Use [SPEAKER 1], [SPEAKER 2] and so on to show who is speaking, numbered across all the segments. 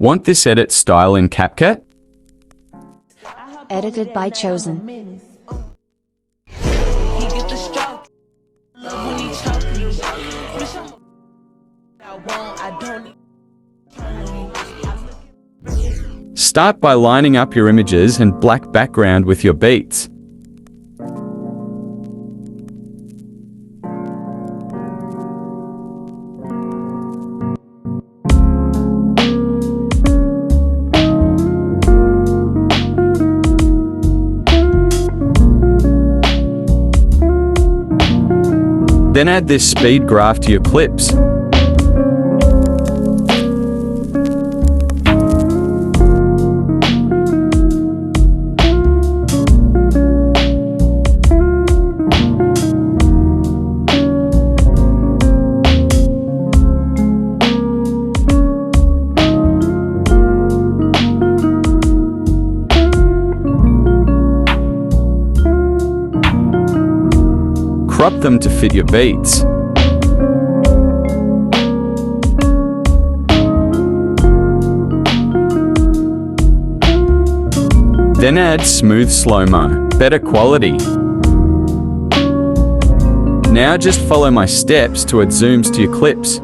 [SPEAKER 1] Want this edit style in CapCut?
[SPEAKER 2] Edited by Chosen.
[SPEAKER 1] Start by lining up your images and black background with your beats. Then add this speed graph to your clips. Crop them to fit your beats. Then add smooth slow-mo, better quality. Now just follow my steps to add zooms to your clips.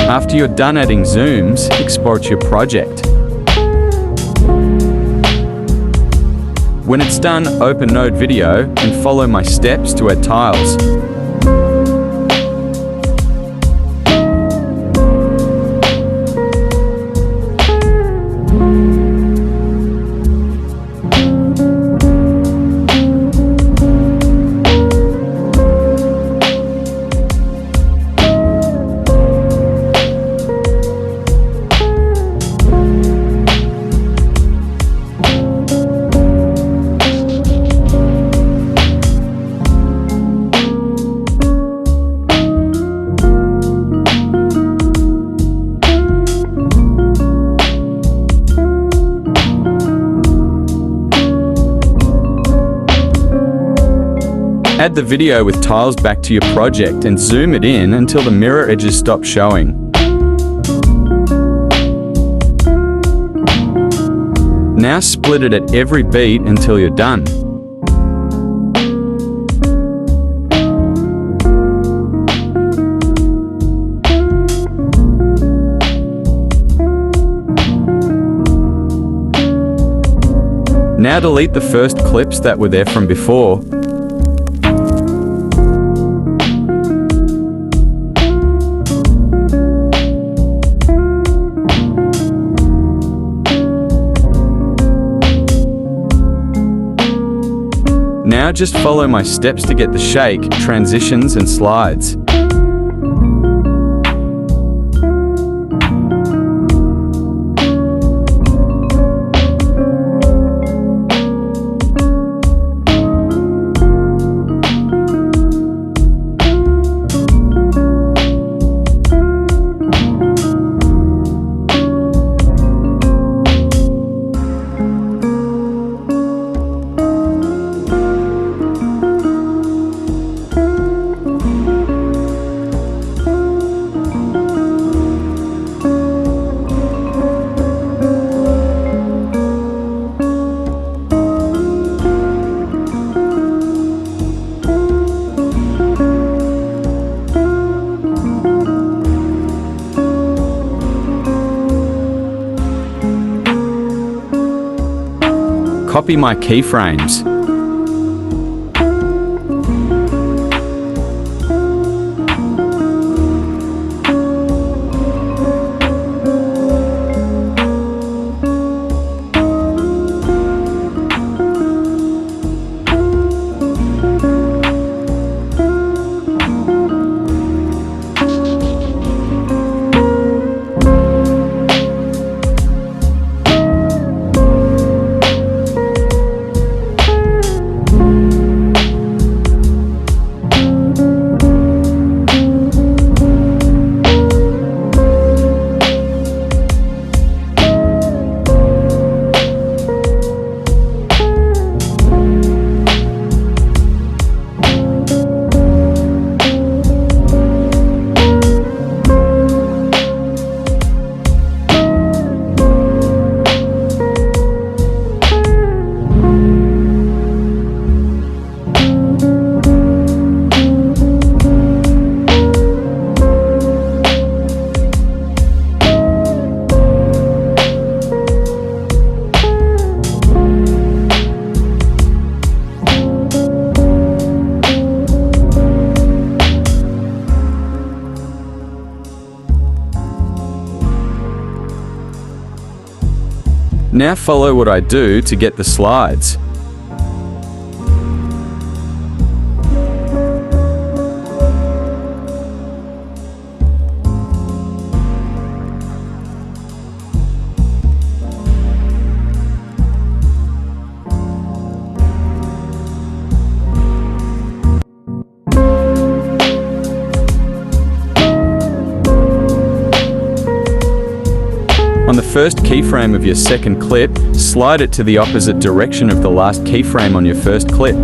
[SPEAKER 1] After you're done adding zooms, export your project. When it's done, open Node Video and follow my steps to add tiles. Add the video with tiles back to your project and zoom it in until the mirror edges stop showing. Now split it at every beat until you're done. Now delete the first clips that were there from before. Now just follow my steps to get the shake, transitions and slides. Copy my keyframes. Now follow what I do to get the slides. On the first keyframe of your second clip, slide it to the opposite direction of the last keyframe on your first clip.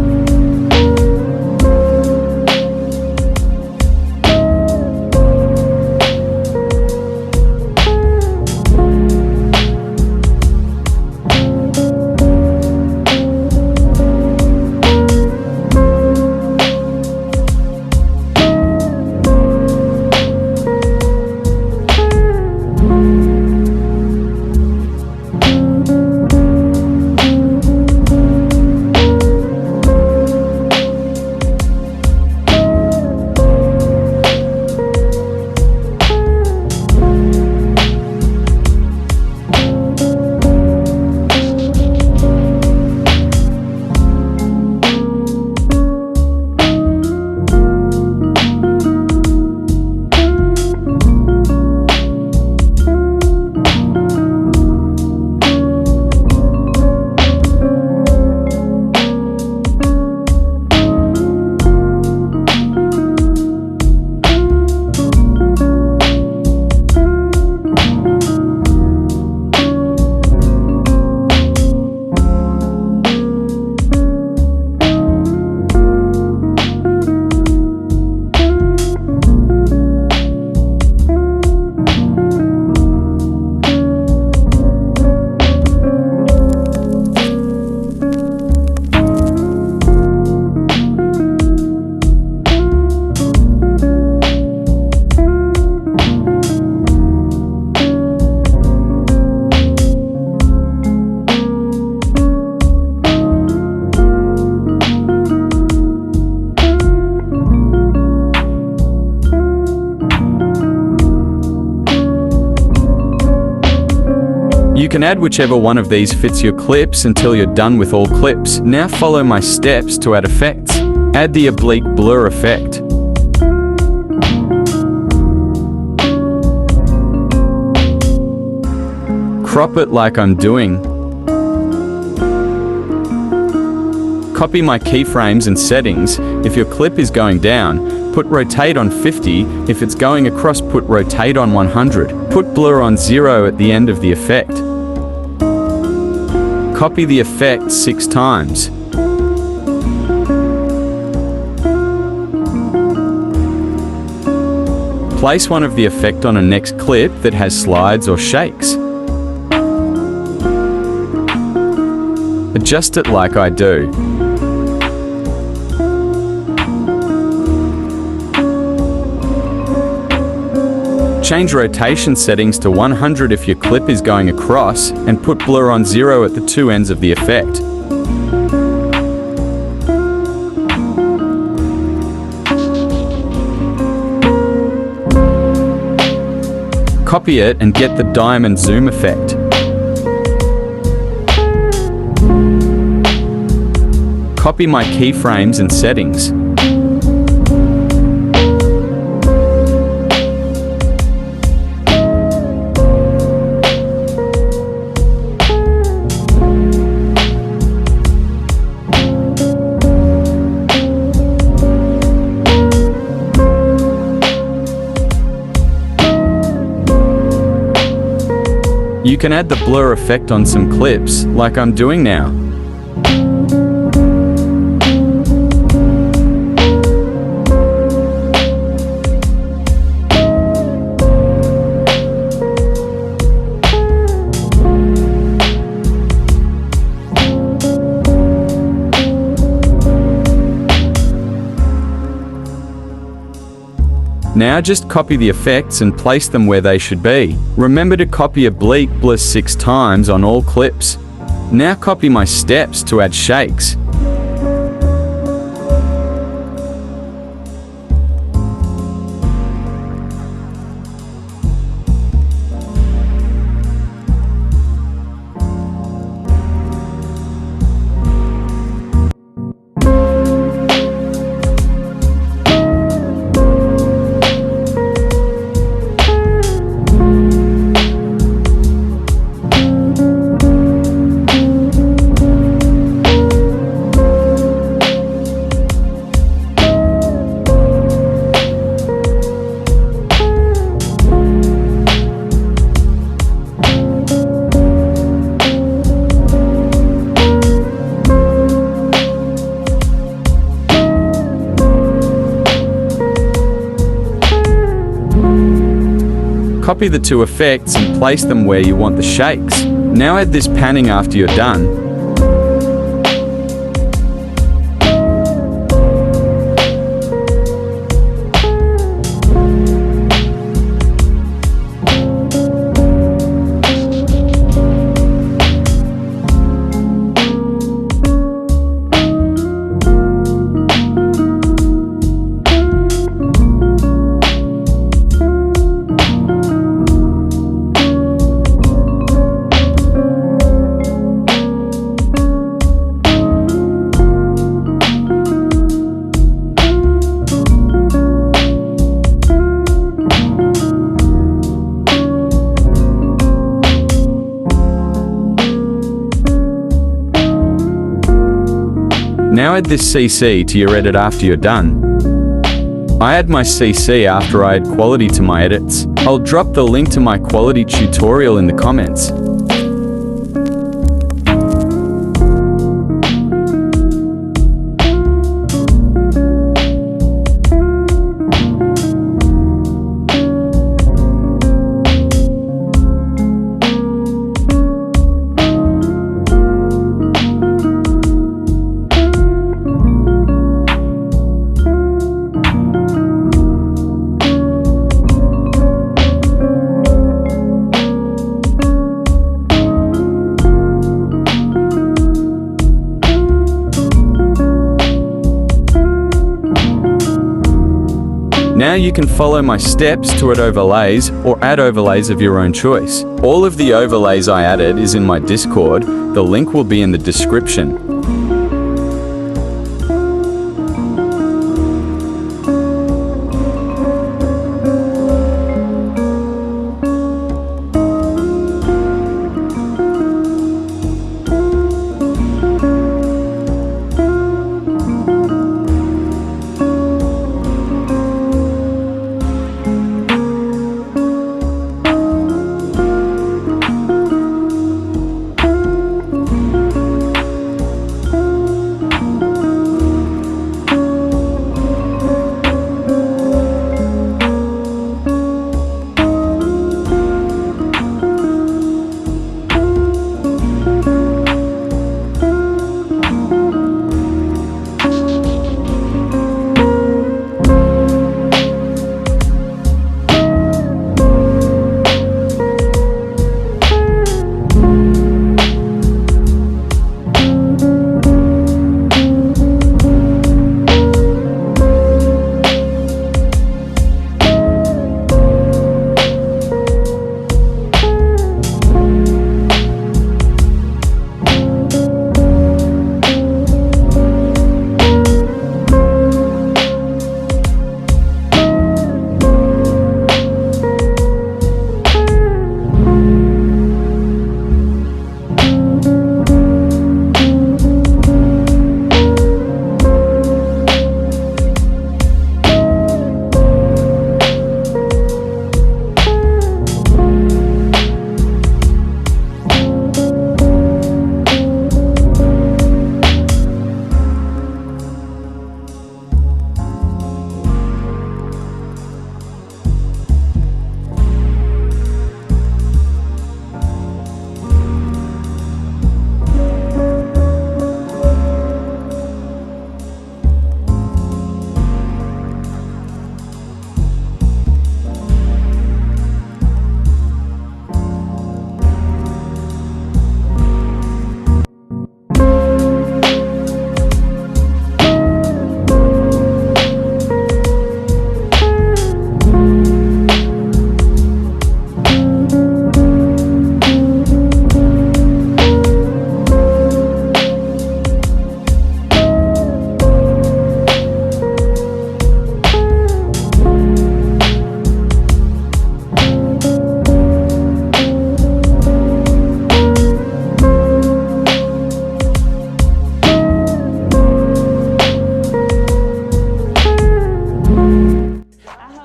[SPEAKER 1] You can add whichever one of these fits your clips until you're done with all clips. Now follow my steps to add effects. Add the oblique blur effect. Crop it like I'm doing. Copy my keyframes and settings. If your clip is going down, put rotate on 50. If it's going across, put rotate on 100. Put blur on 0 at the end of the effect. Copy the effect 6 times. Place one of the effect on a next clip that has slides or shakes. Adjust it like I do. Change rotation settings to 100 if your clip is going across, and put blur on 0 at the two ends of the effect. Copy it and get the diamond zoom effect. Copy my keyframes and settings. You can add the blur effect on some clips, like I'm doing now. Now just copy the effects and place them where they should be. Remember to copy oblique blur 6 times on all clips. Now copy my steps to add shakes. Copy the two effects and place them where you want the shakes. Now add this panning after you're done. Now add this CC to your edit after you're done. I add my CC after I add quality to my edits. I'll drop the link to my quality tutorial in the comments. Now you can follow my steps to add overlays or add overlays of your own choice. All of the overlays I added is in my Discord. The link will be in the description.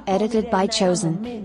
[SPEAKER 2] Edited by Chosen.